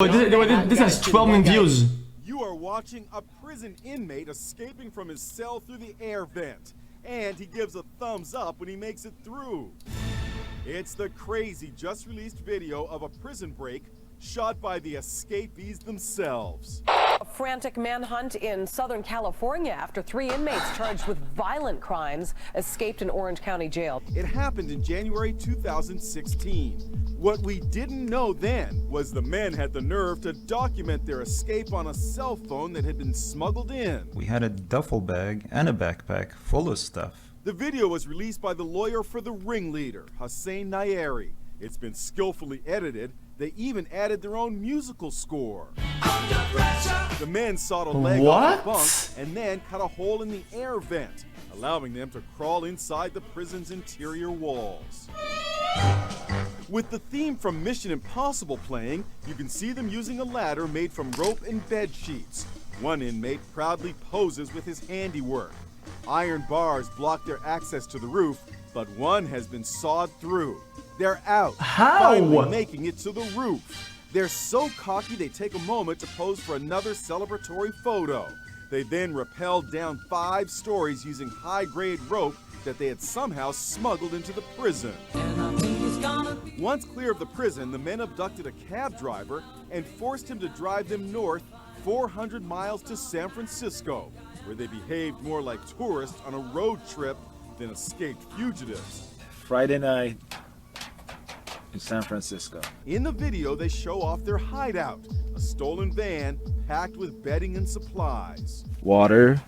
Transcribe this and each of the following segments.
This has 12 million views. You are watching a prison inmate escaping from his cell through the air vent. And he gives a thumbs up when he makes it through. It's the crazy, just released video of a prison break shot by the escapees themselves. A frantic manhunt in Southern California after 3 inmates charged with violent crimes escaped an Orange County jail. It happened in January 2016. What we didn't know then was the men had the nerve to document their escape on a cell phone that had been smuggled in. We had a duffel bag and a backpack full of stuff. The video was released by the lawyer for the ringleader, Hussein Nayeri. It's been skillfully edited. They even added their own musical score. The men sawed a leg off the bunk and then cut a hole in the air vent, allowing them to crawl inside the prison's interior walls. With the theme from Mission Impossible playing, you can see them using a ladder made from rope and bed sheets. One inmate proudly poses with his handiwork. Iron bars block their access to the roof, but one has been sawed through. They're out, finally making it to the roof. They're so cocky they take a moment to pose for another celebratory photo. They then rappelled down 5 stories using high-grade rope that they had somehow smuggled into the prison. Once clear of the prison, the men abducted a cab driver and forced him to drive them north 400 miles to San Francisco, where they behaved more like tourists on a road trip than escaped fugitives. Friday night in San Francisco. In the video, they show off their hideout, a stolen van packed with bedding and supplies. Water.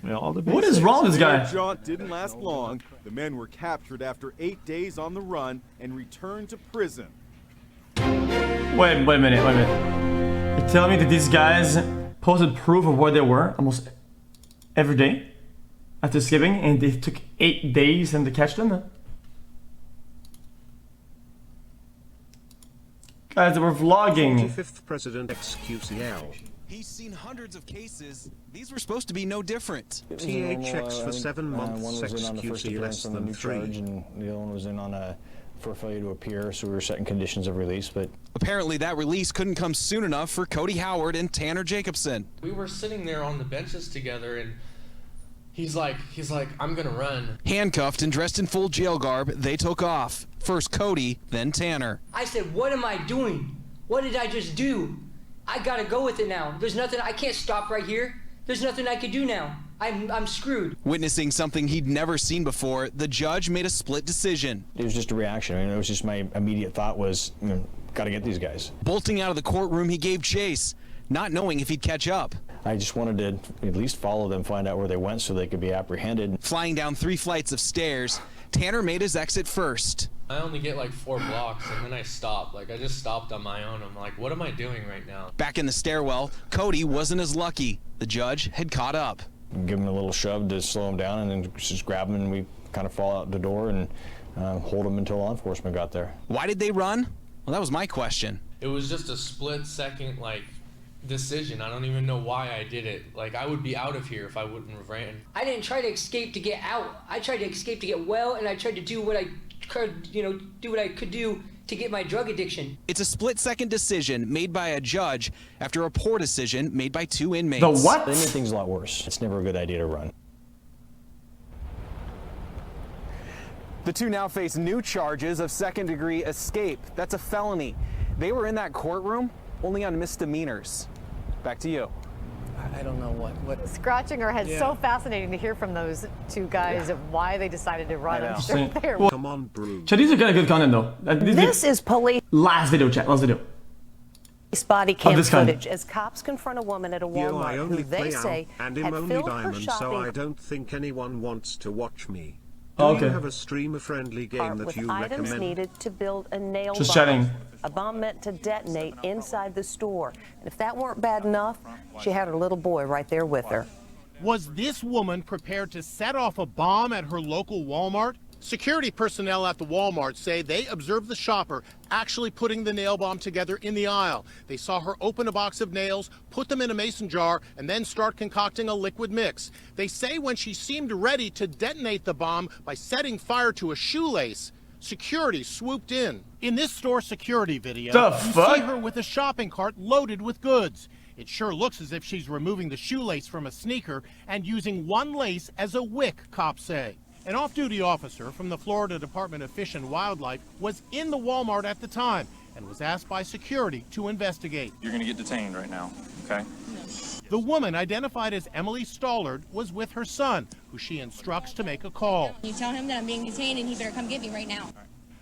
Yeah, all the What is wrong with this guy? Their jaunt didn't last long. The men were captured after 8 days on the run and returned to prison. Wait a minute. You're telling me that these guys posted proof of where they were almost every day after escaping, and they took 8 days and to catch them? Guys, they were vlogging. 45th President xQcl. He's seen hundreds of cases. These were supposed to be no different. THX for 7 months, one was in on the first xQc appearance less on the than new 3. charge, and the other one was in on for failure to appear, so we were setting conditions of release. But Apparently that release couldn't come soon enough for Cody Howard and Tanner Jacobson. We were sitting there on the benches together, and he's like, I'm gonna run. Handcuffed and dressed in full jail garb, they took off. First Cody, then Tanner. I said, what am I doing? What did I just do? I gotta go with it now. There's nothing, I can't stop right here. There's nothing I could do now. I'm screwed. Witnessing something he'd never seen before, the judge made a split decision. it was just a reaction. I mean, it was just my immediate thought was, got to get these guys. Bolting out of the courtroom, he gave chase, not knowing if he'd catch up. I just wanted to at least follow them, find out where they went so they could be apprehended. Flying down 3 flights of stairs, Tanner made his exit first. I only get like 4 blocks, and then I stop. Like, I just stopped on my own. I'm like, what am I doing right now? Back in the stairwell, Cody wasn't as lucky. The judge had caught up. Give him a little shove to slow him down, and then just grab him, and we kind of fall out the door and hold him until law enforcement got there. Why did they run? Well, that was my question. It was just a split-second, like, decision. I don't even know why I did it. Like, I would be out of here if I wouldn't have ran. I didn't try to escape to get out. I tried to escape to get well, and I tried to do what I could, do what I could do to get my drug addiction. It's a split-second decision made by a judge after a poor decision made by 2 inmates. The what? They made things a lot worse. It's never a good idea to run. The 2 now face new charges of second-degree escape. That's a felony. They were in that courtroom only on misdemeanors. Back to you. I don't know what. Scratching our heads. So fascinating to hear from those 2 guys of why they decided to run. I'm sure they're. Come on, Brew. Chat, these are good content though. This is police Last video, chat. Last video. body cam this kind. footage as cops confront a woman at a Yo, I Walmart only who they play say out, and had I'm only filled her diamond, so I shopping don't think anyone wants to watch me. Oh, Do okay. you have a streamer-friendly game cart that with you items recommend? needed to build a nail Just bomb. chatting. A bomb meant to detonate inside the store. And if that weren't bad enough, she had her little boy right there with her. Was this woman prepared to set off a bomb at her local Walmart? Security personnel at the Walmart say they observed the shopper actually putting the nail bomb together in the aisle. They saw her open a box of nails, put them in a mason jar, and then start concocting a liquid mix. They say when she seemed ready to detonate the bomb by setting fire to a shoelace, Security swooped in. In this store security video, The you fuck? see her with a shopping cart loaded with goods. It sure looks as if she's removing the shoelace from a sneaker and using one lace as a wick, cops say. An off-duty officer from the Florida Department of Fish and Wildlife was in the Walmart at the time and was asked by security to investigate. You're going to get detained right now, okay? The woman, identified as Emily Stollard, was with her son, who she instructs to make a call. You tell him that I'm being detained and he better come get me right now.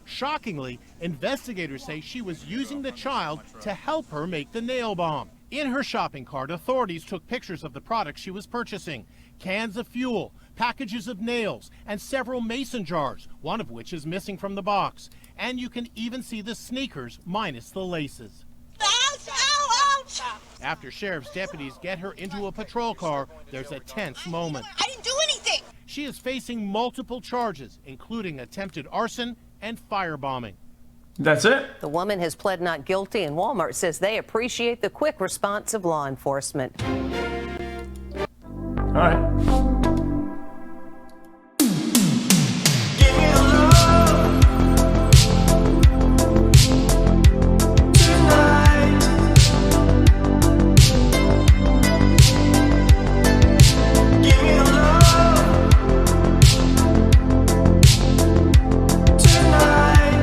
Shockingly, investigators say she was using the child to help her make the nail bomb. In her shopping cart, authorities took pictures of the products she was purchasing: cans of fuel, packages of nails, and several mason jars, one of which is missing from the box. And you can even see the sneakers minus the laces. After sheriff's deputies get her into a patrol car, there's a tense moment. I didn't do anything! She is facing multiple charges, including attempted arson and firebombing. That's it? The woman has pled not guilty, and Walmart says they appreciate the quick response of law enforcement. All right.